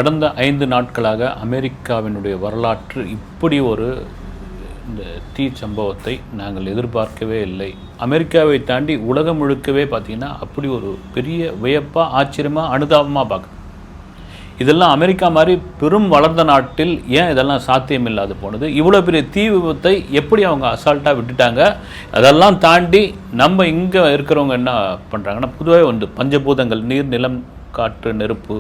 கடந்த 5 நாட்களாக அமெரிக்காவினுடைய வரலாற்று இப்படி ஒரு இந்த தீ சம்பவத்தை நாங்கள் எதிர்பார்க்கவே இல்லை. அமெரிக்காவை தாண்டி உலகம் முழுக்கவே பார்த்திங்கன்னா அப்படி ஒரு பெரிய வியப்பாக, ஆச்சரியமாக, அனுதாபமாக பார்க்குறோம். இதெல்லாம் அமெரிக்கா மாதிரி பெரும் வளர்ந்த நாட்டில் ஏன் இதெல்லாம் சாத்தியம் இல்லாது போனது? இவ்வளோ பெரிய தீ விபத்தை எப்படி அவங்க அசால்ட்டாக விட்டுட்டாங்க? அதெல்லாம் தாண்டி நம்ம இங்கே இருக்கிறவங்க என்ன பண்ணுறாங்கன்னா, பொதுவாக பஞ்சபூதங்கள் நீர், நிலம், காற்று, நெருப்பு,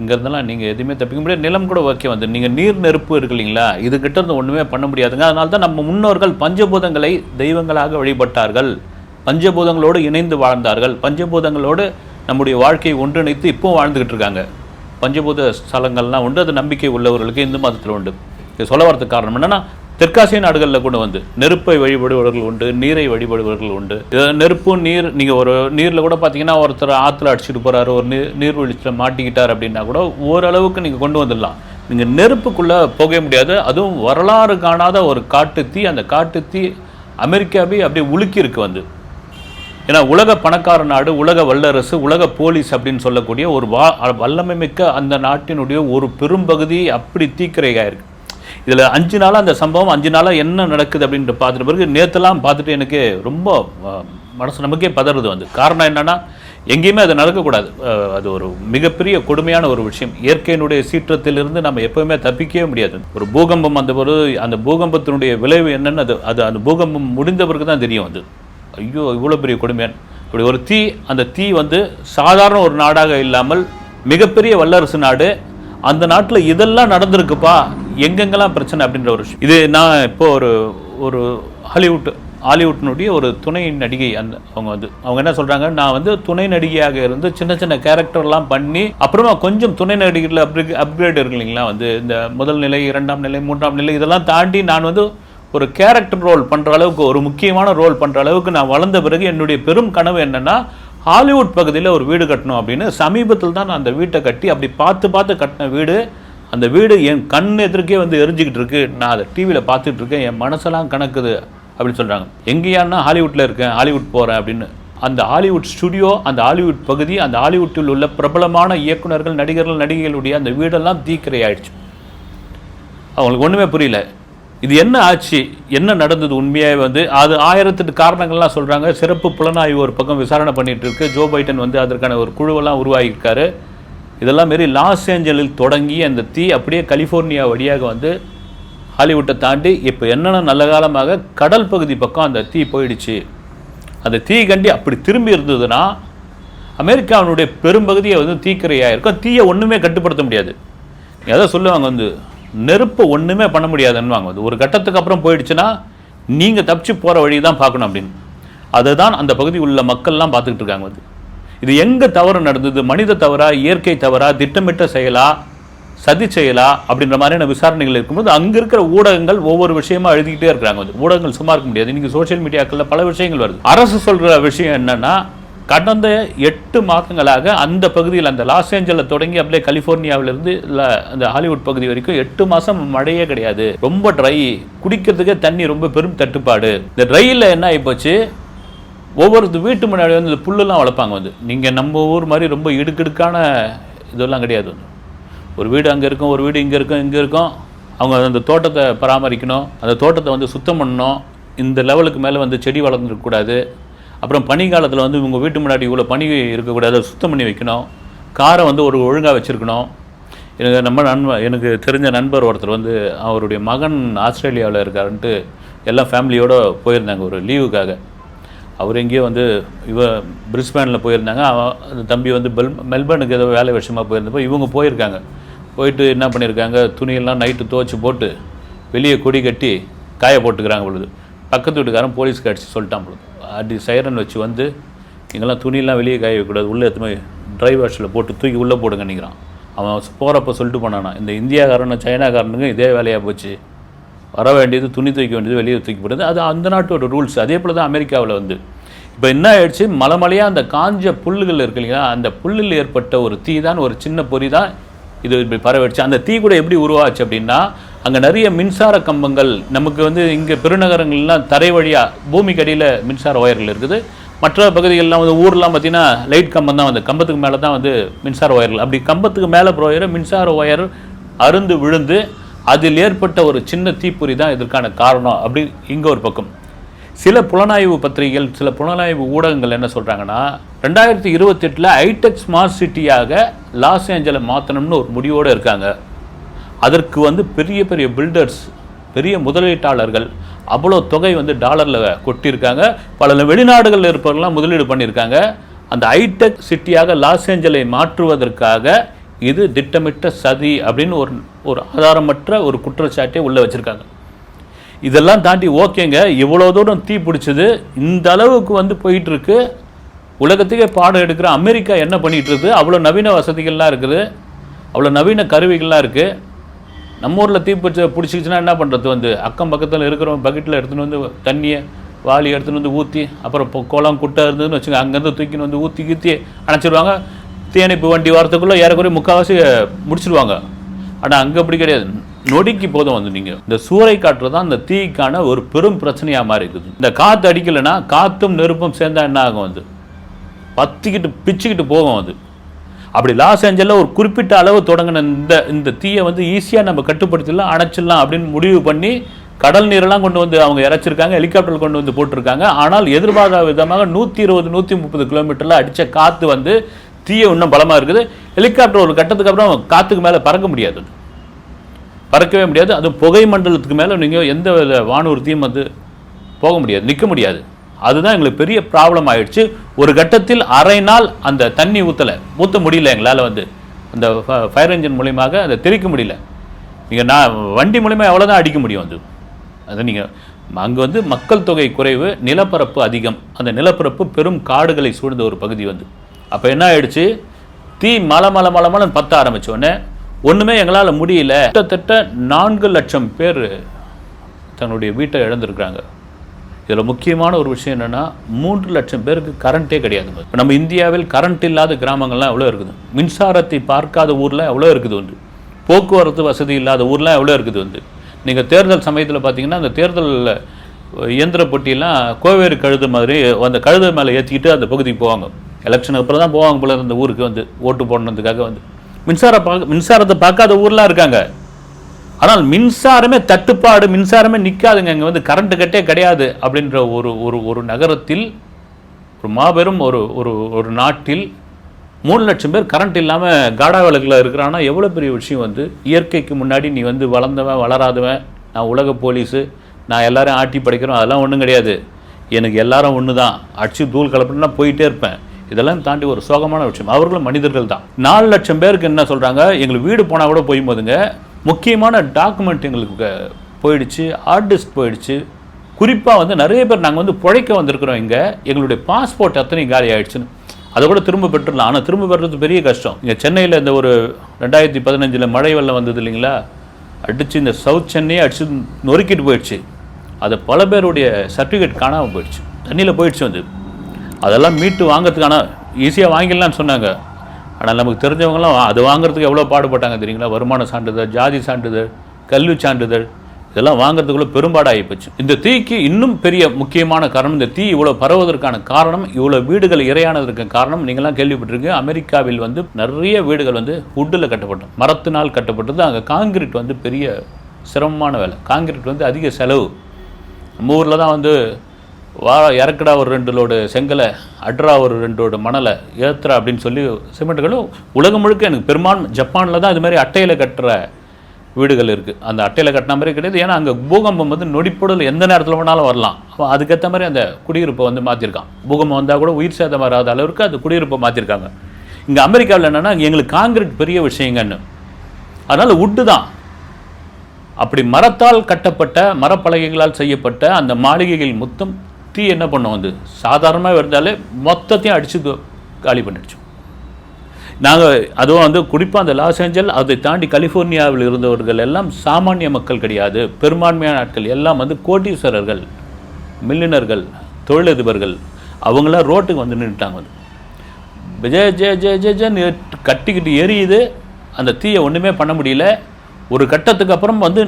இங்கேருந்தெல்லாம் நீங்கள் எதுவுமே தப்பிக்க முடியாது. நிலம் கூட ஓகே நீங்கள் நீர், நெருப்பு இருக்கு இல்லைங்களா, இதுகிட்ட இருந்து ஒன்றுமே பண்ண முடியாதுங்க. அதனால தான் நம்ம முன்னோர்கள் பஞ்சபூதங்களை தெய்வங்களாக வழிபட்டார்கள், பஞ்சபூதங்களோடு இணைந்து வாழ்ந்தார்கள், பஞ்சபூதங்களோடு நம்முடைய வாழ்க்கையை ஒன்றிணைத்து இப்போவும் வாழ்ந்துக்கிட்டு இருக்காங்க. பஞ்சபூத ஸ்தலங்கள்லாம் உண்டு, அது நம்பிக்கை உள்ளவர்களுக்கு இந்து மதத்தில் உண்டு. இது சொல்ல வரதுக்கு காரணம் என்னென்னா, தெற்காசிய நாடுகளில் கூட நெருப்பை வழிபடுபவர்கள் உண்டு, நீரை வழிபடுபவர்கள் உண்டு. நெருப்பு, நீர், நீங்கள் ஒரு நீரில் கூட பார்த்தீங்கன்னா ஒருத்தர் ஆற்றுல அடிச்சுட்டு போகிறாரு, ஒரு நீர்வீழ்ச்சியில் மாட்டிக்கிட்டார் அப்படின்னா கூட ஓரளவுக்கு நீங்கள் கொண்டு வந்துடலாம். நீங்கள் நெருப்புக்குள்ளே போக முடியாது. அதுவும் வரலாறு காணாத ஒரு காட்டுத்தீ. அந்த காட்டுத்தீ அமெரிக்காவே அப்படியே உலுக்கி ஏன்னா உலக பணக்கார நாடு, உலக வல்லரசு, உலக போலீஸ் அப்படின்னு சொல்லக்கூடிய ஒரு வல்லமை மிக்க அந்த நாட்டினுடைய ஒரு பெரும்பகுதி அப்படி தீக்கிரையாக இருக்குது. இதில் 5 நாளாக அந்த சம்பவம், 5 நாளாக என்ன நடக்குது அப்படின்ட்டு பார்த்துட்டு பிறகு நேற்றுலாம் பார்த்துட்டு எனக்கு ரொம்ப மனசு நமக்கே பதறுது. காரணம் என்னென்னா, எங்கேயுமே அது நடக்கக்கூடாது. அது ஒரு மிகப்பெரிய கொடுமையான ஒரு விஷயம். இயற்கையினுடைய சீற்றத்திலிருந்து நம்ம எப்போவுமே தப்பிக்கவே முடியாது. ஒரு பூகம்பம் அந்த பூகம்பத்தினுடைய விளைவு என்னென்னு அது அந்த பூகம்பம் முடிந்த பிறகு தான் தெரியும். ஐயோ, இவ்வளோ பெரிய கொடுமையான இப்படி ஒரு தீ. அந்த தீ சாதாரண ஒரு நாடாக இல்லாமல் மிகப்பெரிய வல்லரசு நாடு. அந்த நாட்டில் இதெல்லாம் நடந்திருக்குப்பா, எங்கெங்கெல்லாம் பிரச்சனை அப்படின்ற ஒரு விஷயம். இது நான் இப்போ ஒரு ஹாலிவுட்டினுடைய ஒரு துணை நடிகை, அவங்க என்ன சொல்கிறாங்க, நான் துணை நடிகையாக இருந்து சின்ன சின்ன கேரக்டர்லாம் பண்ணி அப்புறமா கொஞ்சம் துணை நடிகரில் அப்கிரேட் இருக்கு இல்லைங்களா, இந்த முதல் நிலை, 2ஆம் நிலை, 3ஆம் நிலை, இதெல்லாம் தாண்டி நான் ஒரு கேரக்டர் ரோல் பண்ணுற அளவுக்கு, ஒரு முக்கியமான ரோல் பண்ணுற அளவுக்கு நான் வளர்ந்த பிறகு என்னுடைய பெரும் கனவு என்னென்னா, ஹாலிவுட் பகுதியில் ஒரு வீடு கட்டணும் அப்படின்னு. சமீபத்தில் தான் நான் அந்த வீட்டை கட்டி அப்படி பார்த்து கட்டின வீடு. அந்த வீடு என் கண் எதிர்க்கே எரிஞ்சிக்கிட்டு இருக்கு. நான் அதை டிவியில் பார்த்துட்டு இருக்கேன், என் மனசெல்லாம் கணக்குது அப்படின்னு சொல்கிறாங்க. எங்கேயானா ஹாலிவுட்டில் இருக்கேன், ஹாலிவுட் போகிறேன் அப்படின்னு. அந்த ஹாலிவுட் ஸ்டுடியோ, அந்த ஹாலிவுட் பகுதி, அந்த ஹாலிவுட்டில் உள்ள பிரபலமான இயக்குநர்கள், நடிகர்கள், நடிகைகளுடைய அந்த வீடெல்லாம் தீக்கிரையாயிடுச்சு. அவங்களுக்கு ஒன்றுமே புரியல, இது என்ன ஆச்சு, என்ன நடந்தது உண்மையாக. அது 1008 காரணங்கள்லாம் சொல்கிறாங்க. சிறப்பு புலனாய்வு ஒரு பக்கம் விசாரணை பண்ணிகிட்டு இருக்கு. ஜோ பைடன் அதற்கான ஒரு குழுவெல்லாம் உருவாகியிருக்காரு. இதெல்லாம் மாரி லாஸ் ஏஞ்சலில் தொடங்கி அந்த தீ அப்படியே கலிஃபோர்னியா வழியாக ஹாலிவுட்டை தாண்டி இப்போ என்னென்ன நல்ல காலமாக கடல் பகுதி பக்கம் அந்த தீ போயிடுச்சு. அந்த தீ கண்டி அப்படி திரும்பி இருந்ததுன்னா அமெரிக்காவினுடைய பெரும்பகுதியை தீக்கிரையாக இருக்கும். தீயை ஒன்றுமே கட்டுப்படுத்த முடியாது. எதை சொல்லுவாங்க, நெருப்பு ஒன்றுமே பண்ண முடியாதுன்னு ஒரு கட்டத்துக்கு அப்புறம் போயிடுச்சுன்னா நீங்கள் தப்பிச்சு போகிற வழி தான் பார்க்கணும் அப்படின்னு. அதுதான் அந்த பகுதி உள்ள மக்கள்லாம் பார்த்துக்கிட்டு இருக்காங்க. இது எங்கே தவறு நடந்தது? மனித தவறா, இயற்கை தவறா, திட்டமிட்ட செயலா, சதி செயலா அப்படின்ற மாதிரியான விசாரணைகள் இருக்கும்போது அங்கே இருக்கிற ஊடகங்கள் ஒவ்வொரு விஷயமா எழுதிக்கிட்டே இருக்கிறாங்க. ஊடகங்கள் சும்மா இருக்க முடியாது. இன்றைக்கி சோஷியல் மீடியாக்களில் பல விஷயங்கள் வருது. அரசு சொல்கிற விஷயம் என்னென்னா, கடந்த 8 மாதங்களாக அந்த பகுதியில், அந்த லாஸ் ஏஞ்சலில் தொடங்கி அப்படியே கலிஃபோர்னியாவிலிருந்து அந்த ஹாலிவுட் பகுதி வரைக்கும் 8 மாதம் மழையே கிடையாது. ரொம்ப ட்ரை, குடிக்கிறதுக்கே தண்ணி ரொம்ப பெரும் தட்டுப்பாடு. இந்த ட்ரையில் என்ன ஆகிப்போச்சு, ஒவ்வொரு வீட்டு முன்னாடி இந்த புல்லுலாம் வளர்ப்பாங்க. நீங்கள் நம்ம ஊர் மாதிரி ரொம்ப இடுக்கிடுக்கான இதெல்லாம் கிடையாது. ஒரு வீடு அங்கே இருக்கும், ஒரு வீடு இங்கே இருக்கும். அவங்க அந்த தோட்டத்தை பராமரிக்கணும், அந்த தோட்டத்தை சுத்தம் பண்ணணும். இந்த லெவலுக்கு மேலே செடி வளர்ந்துருக்கக்கூடாது. அப்புறம் பனி காலத்தில் இவங்க வீட்டு முன்னாடி இவ்வளோ பனி இருக்கக்கூடாது, சுத்தம் பண்ணி வைக்கணும். காரை ஒரு ஒழுங்காக வச்சுருக்கணும். எனக்கு தெரிஞ்ச நண்பர் ஒருத்தர் அவருடைய மகன் ஆஸ்திரேலியாவில் இருக்காருன்ட்டு எல்லாம் ஃபேமிலியோடு போயிருந்தாங்க ஒரு லீவுக்காக. அவர் எங்கேயோ பிரிஸ்பேனில் போயிருந்தாங்க. அந்த தம்பி மெல்பர்னுக்கு ஏதோ வேலை விஷயமாக போயிருந்தப்போ இவங்க போயிருக்காங்க. போயிட்டு என்ன பண்ணியிருக்காங்க, துணியெல்லாம் நைட்டு துவைச்சி போட்டு வெளியே கொடி கட்டி காய போட்டுக்கிறாங்க பொழுது. பக்கத்து வீட்டுக்காரன் போலீஸ்க்கு அடித்து சொல்லிட்டான் பொழுது. அப்படி சைரன் வச்சு நீங்கள்லாம் துணியெல்லாம் வெளியே காய வைக்கக்கூடாது, உள்ளே எத்தனை ட்ரை வாஷில் போட்டு தூக்கி உள்ளே போடுங்க நிற்கிறான். அவன் போகிறப்ப சொல்லிட்டு போனானா, இந்த இந்தியாக்காரனும் சைனாக்காரனுக்கும் இதே வேலையாக போச்சு. வர வேண்டியது துணி துவைக்க வேண்டியது வெளியே தூக்கி போடுறது. அது அந்த நாட்டோட ரூல்ஸ். அதே போல் தான் அமெரிக்காவில் இப்போ என்ன ஆயிடுச்சு, மலைமலையாக அந்த காஞ்ச புல்லுகள் இருக்கு இல்லைங்களா, அந்த புல்லில் ஏற்பட்ட ஒரு தீ தான், ஒரு சின்ன பொறி தான் இது இப்படி பரவிடுச்சு. அந்த தீ கூட எப்படி உருவாச்சு அப்படின்னா, அங்கே நிறைய மின்சார கம்பங்கள் நமக்கு இங்கே பெருநகரங்கள்லாம் தரை வழியாக பூமிக்கு அடியில் மின்சார ஒயர்கள் இருக்குது. மற்ற பகுதிகளெலாம் வந்து ஊர்லாம் பார்த்தீங்கன்னா லைட் கம்பம் தான் வந்து கம்பத்துக்கு மேலே தான் வந்து மின்சார ஒயர்கள். அப்படி கம்பத்துக்கு மேலே போகிற மின்சார ஒயர் அருந்து விழுந்து அதில் ஏற்பட்ட ஒரு சின்ன தீப்பொறி தான் இதற்கான காரணம் அப்படி இங்கே ஒரு பக்கம். சில புலனாய்வு பத்திரிகைகள், சில புலனாய்வு ஊடகங்கள் என்ன சொல்கிறாங்கன்னா 2028 ஹைடெக் ஸ்மார்ட் சிட்டியாக லாஸ் ஏஞ்சலை மாற்றணும்னு ஒரு முடிவோடு இருக்காங்க. அதற்கு வந்து பெரிய பெரிய பில்டர்ஸ், பெரிய முதலீட்டாளர்கள் அவ்வளோ தொகை வந்து டாலரில் கொட்டியிருக்காங்க. பல வெளிநாடுகளில் இருப்பவர்கள்லாம் முதலீடு பண்ணியிருக்காங்க. அந்த ஹைடெக் சிட்டியாக லாஸ் ஏஞ்சலை மாற்றுவதற்காக இது திட்டமிட்ட சதி அப்படின்னு ஒரு ஆதாரமற்ற ஒரு குற்றச்சாட்டை உள்ளே வச்சுருக்காங்க. இதெல்லாம் தாண்டி ஓகேங்க, இவ்வளோ தூரம் தீ பிடிச்சது, இந்த அளவுக்கு வந்து போயிட்டுருக்கு, உலகத்துக்கே பாடம் எடுக்கிற அமெரிக்கா என்ன பண்ணிகிட்டு இருக்குது, அவ்வளோ நவீன வசதிகள்லாம் இருக்குது, அவ்வளோ நவீன கருவிகள்லாம் இருக்குது. நம்ம ஊரில் தீ பிடிச்சிக்கிச்சுன்னா என்ன பண்ணுறது, வந்து அக்கம் பக்கத்தில் இருக்கிறவங்க பக்கெட்டில் எடுத்துகிட்டு வந்து தண்ணியை வாளி எடுத்துகிட்டு வந்து ஊற்றி, அப்புறம் குளம் குட்டை இருந்ததுன்னு வச்சுங்க, அங்கேருந்து தூக்கின்னு வந்து ஊற்றி கீற்றி அணைச்சிடுவாங்க. தீயணைப்பு வண்டி வாரத்துக்குள்ளே ஏறக்குறைய முக்கால்வாசி முடிச்சிடுவாங்க. ஆனால் அங்கே அப்படி கிடையாது, நொடிக்கு போதும் வந்து நீங்கள் இந்த சூறை காற்று தான் இந்த தீக்கான ஒரு பெரும் பிரச்சனையாக மாறி இருக்குது. இந்த காற்று அடிக்கலைன்னா காற்றும் நெருப்பும் சேர்ந்தால் என்ன ஆகும், வந்து பற்றிக்கிட்டு பிச்சுக்கிட்டு போகும். அது அப்படி லாஸ் ஏஞ்சலில் ஒரு குறிப்பிட்ட அளவு தொடங்கின இந்த தீயை வந்து ஈஸியாக நம்ம கட்டுப்படுத்திடலாம், அணைச்சிடலாம் அப்படின்னு முடிவு பண்ணி கடல் நீரெல்லாம் கொண்டு வந்து அவங்க இறச்சிருக்காங்க, ஹெலிகாப்டர் கொண்டு வந்து போட்டிருக்காங்க. ஆனால் எதிர்பாராத விதமாக 120-130 கிலோமீட்டரில் அடித்த காற்று வந்து தீயை இன்னும் பலமாக இருக்குது. ஹெலிகாப்டர் ஒரு கட்டத்துக்கு அப்புறம் காற்றுக்கு மேலே பறக்க முடியாது, பறக்கவே முடியாது. அதுவும் புகை மண்டலத்துக்கு மேலே நீங்கள் எந்த வானூர்தியும் வந்து போக முடியாது, நிற்க முடியாது. அதுதான் எங்களுக்கு பெரிய ப்ராப்ளம் ஆகிடுச்சு. ஒரு கட்டத்தில் அரை நாள் அந்த தண்ணி ஊற்ற முடியல எங்களால், வந்து அந்த ஃபயர் என்ஜின் மூலியமாக அதை தெரிக்க முடியல. நீங்கள் வண்டி மூலிமா எவ்வளோதான் அடிக்க முடியும் வந்து. அது நீங்கள் அங்கே வந்து மக்கள் தொகை குறைவு, நிலப்பரப்பு அதிகம், அந்த நிலப்பரப்பு பெரும் காடுகளை சூழ்ந்த ஒரு பகுதி வந்து. அப்போ என்ன ஆயிடுச்சு, தீ மலை பற்ற ஆரம்பித்தோடனே ஒன்றுமே எங்களால் முடியல. கிட்டத்தட்ட 4 லட்சம் பேர் தன்னுடைய வீட்டை இழந்திருக்கிறாங்க. இதில் முக்கியமான ஒரு விஷயம் என்னென்னா 3 லட்சம் பேருக்கு கரண்ட்டே கிடையாது. இப்போ நம்ம இந்தியாவில் கரண்ட் இல்லாத கிராமங்கள்லாம் எவ்வளோ இருக்குது, மின்சாரத்தை பார்க்காத ஊரில் எவ்வளோ இருக்குது வந்து, போக்குவரத்து வசதி இல்லாத ஊர்லாம் எவ்வளோ இருக்குது வந்து. நீங்கள் தேர்தல் சமயத்தில் பார்த்தீங்கன்னா அந்த தேர்தல் இயந்திர பொட்டியெல்லாம் கோவேறு கழுது மாதிரி அந்த கழுதை மேலே ஏற்றிக்கிட்டு அந்த பகுதிக்கு போவாங்க. எலெக்ஷனுக்கு அப்புறம் தான் போவாங்க போல அந்த ஊருக்கு வந்து ஓட்டு போடணுன்றதுக்காக வந்து. மின்சாரத்தை பார்க்காத ஊர்லாம் இருக்காங்க. ஆனால் மின்சாரமே தட்டுப்பாடு, மின்சாரமே நிற்காதுங்க, இங்கே வந்து கரண்ட்டு கட்டே கிடையாது அப்படின்ற ஒரு நகரத்தில், ஒரு மாபெரும் ஒரு நாட்டில் 3 லட்சம் பேர் கரண்ட் இல்லாமல் காடா விளக்கில் இருக்கிறான்னா எவ்வளோ பெரிய விஷயம் வந்து. இயற்கைக்கு முன்னாடி நீ வந்து வளர்ந்தவன் வளராதவன், நான் உலக போலீஸு, நான் எல்லாரும் ஆட்டி படைக்கிறோம், அதெல்லாம் ஒன்றும் கிடையாது, எனக்கு எல்லாரும் ஒன்று தான், அடிச்சு தூள் கலப்புனா போயிட்டே இருப்பேன். இதெல்லாம் தாண்டி ஒரு சோகமான விஷயம். அவர்களும் மனிதர்கள் தான். 4 லட்சம் பேருக்கு என்ன சொல்கிறாங்க, எங்களுக்கு வீடு போனால் கூட போய் போதுங்க, முக்கியமான டாக்குமெண்ட் எங்களுக்கு போயிடுச்சு, ஹார்ட் டிஸ்க் போயிடுச்சு. குறிப்பாக வந்து நிறைய பேர் நாங்கள் வந்து பிழைக்க வந்திருக்கிறோம், இங்கே எங்களுடைய பாஸ்போர்ட் அத்தனை காலி ஆகிடுச்சுன்னு. அதை கூட திரும்ப பெற்றுடலாம், ஆனால் திரும்ப பெறுறது பெரிய கஷ்டம். இங்கே சென்னையில் இந்த ஒரு 2015 மழை வெள்ளம் வந்தது இல்லைங்களா, அடித்து இந்த சவுத் சென்னையே அடித்து நொறுக்கிட்டு போயிடுச்சு. அது பல பேருடைய சர்டிஃபிகேட் காணாமல் போயிடுச்சு, தண்ணியில் போயிடுச்சு வந்து. அதெல்லாம் மீட்டு வாங்கிறதுக்கான ஈஸியாக வாங்கிடலான்னு சொன்னாங்க. ஆனால் நமக்கு தெரிஞ்சவங்களாம் அது வாங்குறதுக்கு எவ்வளோ பாடுபட்டாங்க தெரியுங்களா. வருமான சான்றிதழ், ஜாதி சான்றிதழ், கல்வி சான்றிதழ், இதெல்லாம் வாங்குறதுக்குள்ள பெரும்பாடாகி போச்சு. இந்த தீக்கு இன்னும் பெரிய முக்கியமான காரணம், இந்த தீ இவ்வளோ பரவுவதற்கான காரணம், இவ்வளோ வீடுகள் இரையானதற்கு காரணம் நீங்களாம் கேள்விப்பட்டிருக்கீங்க. அமெரிக்காவில் வந்து நிறைய வீடுகள் வந்து வுட்டில் கட்டப்பட்டது, மரத்தினால் கட்டப்பட்டது. அங்கே காங்கிரீட் வந்து பெரிய சிரமமான வேலை, காங்கிரீட் வந்து அதிக செலவு. நம்ம ஊரில் தான் வந்து இறக்குடா ஒரு 2 லோடு செங்கலை, அட்ரா ஒரு 2 லோடு மணலை ஏற்றுறா அப்படின்னு சொல்லி சிமெண்ட்டுகளும் உலகம் முழுக்க எனக்கு பெரும்பாலும் ஜப்பானில் தான் இது மாதிரி அட்டையில் கட்டுற வீடுகள் இருக்குது. அந்த அட்டையில் கட்டின மாதிரி கிடையாது, ஏன்னா அங்கே பூகம்பம் வந்து நொடிப்பொழுது எந்த நேரத்தில் வேணாலும் வரலாம். அப்போ அதுக்கேற்ற மாதிரி அந்த குடியிருப்பை வந்து மாற்றிருக்கான். பூகம்பம் வந்தால் கூட உயிர் சேதம் வராத அளவுக்கு அந்த குடியிருப்பை மாற்றிருக்காங்க. இங்கே அமெரிக்காவில் என்னென்னா எங்களுக்கு காங்கிரீட் பெரிய விஷயங்கன்னு, அதனால் வுட்டு தான். அப்படி மரத்தால் கட்டப்பட்ட, மரப்பலகைகளால் செய்யப்பட்ட அந்த மாளிகைகள் மொத்தம் தீ என்ன பண்ணோம் வந்து சாதாரணமாக இருந்தாலே மொத்தத்தையும் அடித்து காலி பண்ணிடுச்சோம். நாங்கள் அதுவும் வந்து குறிப்பாக அந்த லாஸ் ஏஞ்சல், அதை தாண்டி கலிஃபோர்னியாவில் இருந்தவர்கள் எல்லாம் சாமானிய மக்கள் கிடையாது, பெரும்பான்மையான ஆட்கள் எல்லாம் வந்து கோட்டீஸ்வரர்கள், மில்லினர்கள், தொழிலதிபர்கள், அவங்களாம் ரோட்டுக்கு வந்து நின்றுட்டாங்க. வந்து J J J J J கட்டிக்கிட்டு எரியுது, அந்த தீயை ஒன்றுமே பண்ண முடியல. ஒரு கட்டத்துக்கு அப்புறம் வந்து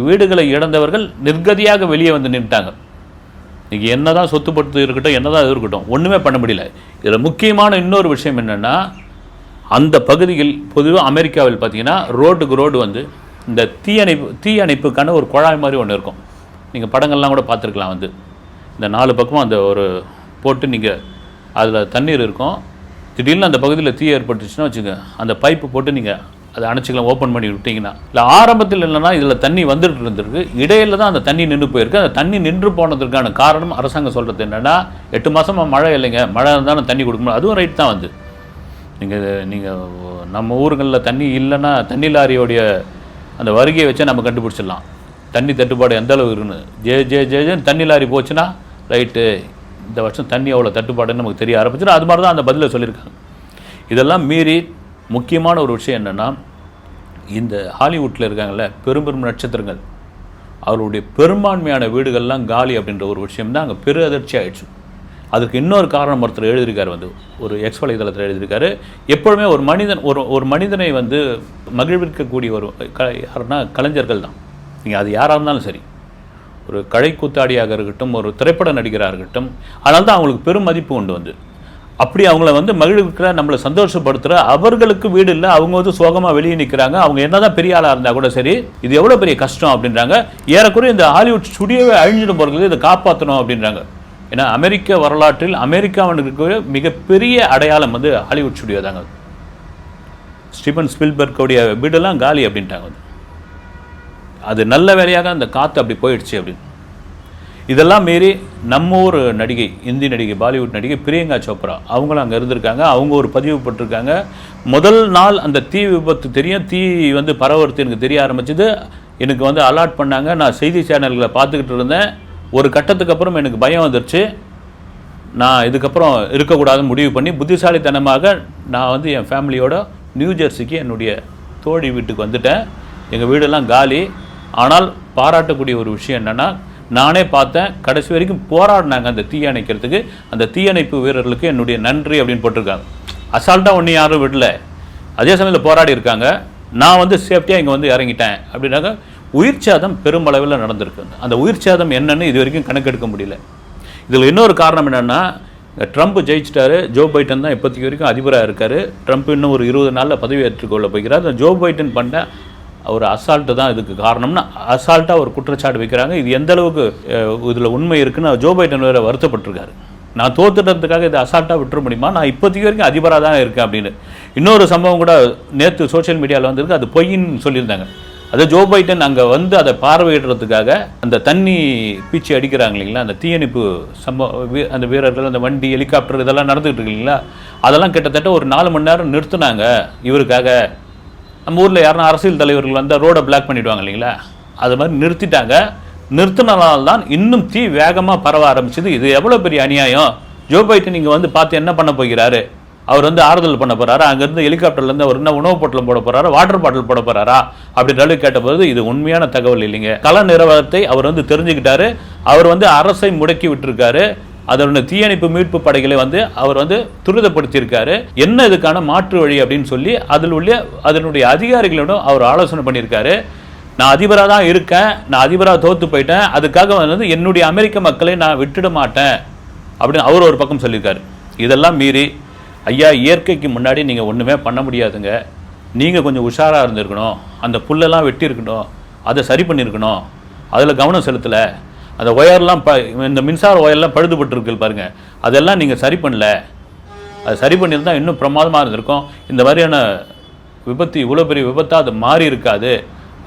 வீடுகளை இழந்தவர்கள் நிர்கதியாக வெளியே வந்து நின்றுட்டாங்க. நீங்கள் என்ன தான் சொத்துப்பட்டு இருக்கட்டும், என்ன தான் இது இருக்கட்டும், ஒன்றுமே பண்ண முடியல. இதில் முக்கியமான இன்னொரு விஷயம் என்னென்னா, அந்த பகுதியில் பொதுவாக அமெரிக்காவில் பார்த்தீங்கன்னா ரோட்டுக்கு ரோடு வந்து இந்த தீ அணைப்புக்கான ஒரு குழாய் மாதிரி ஒன்று இருக்கும். நீங்கள் படங்கள்லாம் கூட பார்த்துருக்கலாம். வந்து இந்த 4 பக்கமும் அந்த ஒரு போட்டு நீங்கள் அதில் தண்ணீர் இருக்கும். திடீர்னு அந்த பகுதியில் தீ ஏற்பட்டுச்சுன்னா வச்சுங்க, அந்த பைப்பு போட்டு நீங்கள் அதை அணைச்சிக்கலாம், ஓப்பன் பண்ணி விட்டிங்கன்னா. இல்லை ஆரம்பத்தில் இல்லைன்னா இதில் தண்ணி வந்துட்டு இருந்திருக்கு, இடையில தான் அந்த தண்ணி நின்று போயிருக்கு. அந்த தண்ணி நின்று போனதுக்கான காரணம் அரசாங்கம் சொல்கிறது என்னென்னா, 8 மாதமாக மழை இல்லைங்க, மழை இருந்தாலும் தண்ணி கொடுக்கணும். அதுவும் ரைட் தான். வந்து நீங்கள் நம்ம ஊருங்களில் தண்ணி இல்லைன்னா தண்ணி லாரியோடைய அந்த வருகையை வச்சா நம்ம கண்டுபிடிச்சிடலாம் தண்ணி தட்டுப்பாடு எந்த அளவு இருக்குன்னு. ஜேன்னு தண்ணி லாரி போச்சுன்னா ரைட்டு, இந்த வருஷம் தண்ணி அவ்வளோ தட்டுப்பாடுன்னு நமக்கு தெரிய ஆரம்பிச்சிடும். அது மாதிரி தான் அந்த பதிலை சொல்லியிருக்காங்க. இதெல்லாம் மீறி முக்கியமான ஒரு விஷயம் என்னென்னா, இந்த ஹாலிவுட்டில் இருக்காங்கள்ல பெரும் நட்சத்திரங்கள், அவருடைய பெரும்பான்மையான வீடுகள்லாம் காலி அப்படின்ற ஒரு விஷயம் தான் அங்கே பெரு அதிர்ச்சி ஆகிடுச்சு. அதுக்கு இன்னொரு காரணம் ஒருத்தர் எழுதியிருக்காரு, வந்து ஒரு எக்ஸ் வலைதளத்தில் எழுதியிருக்காரு. எப்பொழுதுமே ஒரு மனிதனை வந்து மகிழ்விக்கக்கூடிய ஒரு யாருன்னா கலைஞர்கள் தான். நீங்கள் அது யாராக இருந்தாலும் சரி, ஒரு கலைக்கூத்தாடியாக இருக்கட்டும், ஒரு திரைப்பட நடிகராக இருக்கட்டும், அதனால தான் அவங்களுக்கு பெரும் மதிப்பு உண்டு. வந்து அப்படி அவங்கள வந்து மகிழ்விக்கிற, நம்மளை சந்தோஷப்படுத்துகிற, அவர்களுக்கு வீடு இல்லை, அவங்க வந்து சோகமாக வெளியே நிற்கிறாங்க. அவங்க என்ன தான் பெரிய ஆளாக இருந்தால் கூட சரி, இது எவ்வளோ பெரிய கஷ்டம் அப்படின்றாங்க. ஏறக்குறைய இந்த ஹாலிவுட் ஸ்டுடியோவே அழிஞ்சிடும் போகிறது, இதை காப்பாற்றணும் அப்படின்றாங்க. ஏன்னா அமெரிக்க வரலாற்றில் அமெரிக்காவுக்கு மிகப்பெரிய அடையாளம் வந்து ஹாலிவுட் ஸ்டுடியோ தாங்க. ஸ்டீபன் ஸ்பில்பர்கோடைய வீடெல்லாம் காலி அப்படின்ட்டாங்க. அது நல்ல வேலையாக அந்த காற்று அப்படி போயிடுச்சு அப்படின்னு. இதெல்லாம் மீறி நம்ம ஊர் நடிகை, இந்தி நடிகை, பாலிவுட் நடிகை பிரியங்கா சோப்ரா, அவங்களும் அங்கே இருந்திருக்காங்க. அவங்க ஒரு பதிவு போட்டிருக்காங்க. முதல் நாள் அந்த தீ விபத்து தெரியும், தீ வந்து பரவறது எனக்கு தெரிய ஆரம்பிச்சது. எனக்கு வந்து அலாட் பண்ணாங்க. நான் செய்தி சேனல்களை பார்த்துக்கிட்டு இருந்தேன். ஒரு கட்டத்துக்கு அப்புறம் எனக்கு பயம் வந்துருச்சு. நான் இதுக்கப்புறம் இருக்கக்கூடாதுன்னு முடிவு பண்ணி புத்திசாலித்தனமாக நான் வந்து என் ஃபேமிலியோட நியூ ஜெர்சிக்கு என்னுடைய தோழி வீட்டுக்கு வந்துட்டேன். எங்கள் வீடெல்லாம் காலி. ஆனால் பாராட்டக்கூடிய ஒரு விஷயம் என்னென்னா, நானே பார்த்தேன், கடைசி வரைக்கும் போராடினாங்க அந்த தீ அணைக்கிறதுக்கு. அந்த தீயணைப்பு வீரர்களுக்கு என்னுடைய நன்றி அப்படின்னு போட்டிருக்காங்க. அசால்ட்டாக ஒன்றும் யாரும் விடல, அதே சமயத்தில் போராடி இருக்காங்க. நான் வந்து சேஃப்டியாக இங்கே வந்து இறங்கிட்டேன் அப்படின்னாக்க உயிர் சேதம் பெருமளவில் நடந்திருக்கு. அந்த உயிர் சேதம் என்னன்னு இது வரைக்கும் கணக்கெடுக்க முடியல. இதில் இன்னொரு காரணம் என்னென்னா, ட்ரம்ப் ஜெயிச்சிட்டாரு, ஜோ பைடன் தான் இப்போதைக்கு வரைக்கும் அதிபராக இருக்கார். ட்ரம்ப் இன்னும் ஒரு 20 நாளில் பதவி ஏற்றுக்கொள்ள போகிறார். அந்த ஜோ பைடன் பண்ண ஒரு அசால்ட்டு தான் இதுக்கு காரணம்னு அசால்ட்டாக ஒரு குற்றச்சாட்டு வைக்கிறாங்க. இது எந்த அளவுக்கு இதில் உண்மை இருக்குன்னு ஜோ பைடன் வேறு வருத்தப்பட்டிருக்காரு. நான் தோத்துட்டதுக்காக இதை அசால்ட்டாக விட்டுற முடியுமா, நான் இப்போதைக்கு வரைக்கும் அதிபராக தான் இருக்கேன் அப்படின்னு. இன்னொரு சம்பவம் கூட நேற்று சோஷியல் மீடியாவில் வந்திருக்கு, அது பொய்ன்னு சொல்லியிருந்தாங்க. அது ஜோ பைடன் அங்கே வந்து அதை பார்வையிடுறதுக்காக அந்த தண்ணி பீச்சி அடிக்கிறாங்க இல்லைங்களா, அந்த தீயணைப்பு அந்த வீரர்கள், அந்த வண்டி, ஹெலிகாப்டர் இதெல்லாம் நடந்துகிட்டு இருக்கு இல்லைங்களா, அதெல்லாம் கிட்டத்தட்ட ஒரு 4 மணி நேரம் நிறுத்தினாங்க இவருக்காக. நம்ம ஊரில் யாருன்னா அரசியல் தலைவர்கள் வந்தால் ரோடை பிளாக் பண்ணிவிடுவாங்க இல்லைங்களா, அது மாதிரி நிறுத்திட்டாங்க. நிறுத்தினால்தான் இன்னும் தீ வேகமாக பரவ ஆரம்பிச்சது. இது எவ்வளோ பெரிய அநியாயம். ஜோ பைடன் இங்கே வந்து பார்த்து என்ன பண்ண போகிறாரு, அவர் வந்து ஆறுதல் பண்ண போகிறாரா, அங்கேருந்து ஹெலிகாப்டர்லேருந்து அவர் என்ன உணவு பொட்டலம் போட போகிறாரா, வாட்டர் பாட்டில் போட போகிறாரா அப்படின்ற அளவுக்கு கேட்டபோது இது உண்மையான தகவல் இல்லைங்க. கள நிர்வாகத்தை அவர் வந்து தெரிஞ்சுக்கிட்டாரு. அவர் வந்து அரசை முடக்கி விட்டுருக்காரு. அதோட தீயணைப்பு மீட்பு படைகளை வந்து அவர் வந்து துரிதப்படுத்தியிருக்காரு. என்ன இதுக்கான மாற்று வழி அப்படின்னு சொல்லி அதில் உள்ள அதனுடைய அதிகாரிகளோடும் அவர் ஆலோசனை பண்ணியிருக்காரு. நான் அதிபராக தான் இருக்கேன், நான் அதிபராக தோற்று போயிட்டேன், அதுக்காக வந்து என்னுடைய அமெரிக்க மக்களை நான் விட்டுட மாட்டேன் அப்படின்னு அவர் ஒரு பக்கம் சொல்லியிருக்காரு. இதெல்லாம் மீறி ஐயா, இயற்கைக்கு முன்னாடி நீங்கள் ஒன்றுமே பண்ண முடியாதுங்க, நீங்கள் கொஞ்சம் உஷாராக இருந்திருக்கணும், அந்த புல்லெல்லாம் வெட்டியிருக்கணும், அதை சரி பண்ணியிருக்கணும், அதில் கவனம் செலுத்தலை, அந்த ஒயர்லாம் இந்த மின்சார ஒயர்லாம் பழுதுபட்டுருக்கு பாருங்கள், அதெல்லாம் நீங்கள் சரி பண்ணல, அது சரி பண்ணியிருந்தால் இன்னும் பிரமாதமாக இருந்திருக்கும், இந்த மாதிரியான விபத்து இவ்வளோ பெரிய விபத்தாக அது மாறி இருக்காது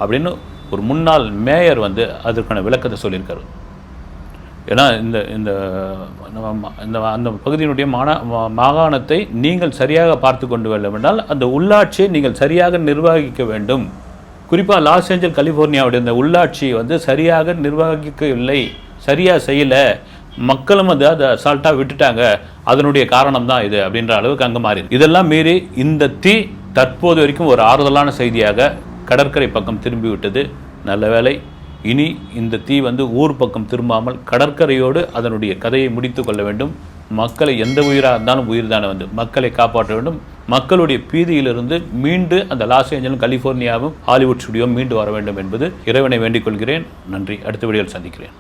அப்படின்னு ஒரு முன்னாள் மேயர் வந்து அதற்கான விளக்கத்தை சொல்லியிருக்காரு. ஏன்னா இந்த இந்த அந்த பகுதியினுடைய மாகாணத்தை நீங்கள் சரியாக பார்த்து கொண்டு வேண்டும் என்றால் அந்த உள்ளாட்சியை நீங்கள் சரியாக நிர்வகிக்க வேண்டும். குறிப்பாக லாஸ் ஏஞ்சல் கலிஃபோர்னியாவுடைய இந்த உள்ளாட்சி வந்து சரியாக நிர்வகிக்கவில்லை, சரியாக செய்யலை, மக்களும் வந்து அதை அசால்ட்டாக விட்டுட்டாங்க, அதனுடைய காரணம் தான் இது அப்படின்ற அளவுக்கு அங்கே மாறி. இதெல்லாம் மீறி இந்த தீ தற்போது வரைக்கும் ஒரு ஆறுதலான செய்தியாக கடற்கரை பக்கம் திரும்பி விட்டது. நல்ல வேளை. இனி இந்த தீ வந்து ஊர் பக்கம் திரும்பாமல் கடற்கரையோடு அதனுடைய கதையை முடித்து கொள்ள வேண்டும். மக்களை எந்த உயிராக இருந்தாலும் உயிர் தானே வந்து மக்களை காப்பாற்ற வேண்டும். மக்களுடைய பீதியிலிருந்து மீண்டு அந்த லாஸ் ஏஞ்சலும் கலிஃபோர்னியாவும் ஹாலிவுட் ஸ்டுடியோ மீண்டு வர வேண்டும் என்பது இறைவனை வேண்டிக் கொள்கிறேன். நன்றி. அடுத்த வீடியோவில் சந்திக்கிறேன்.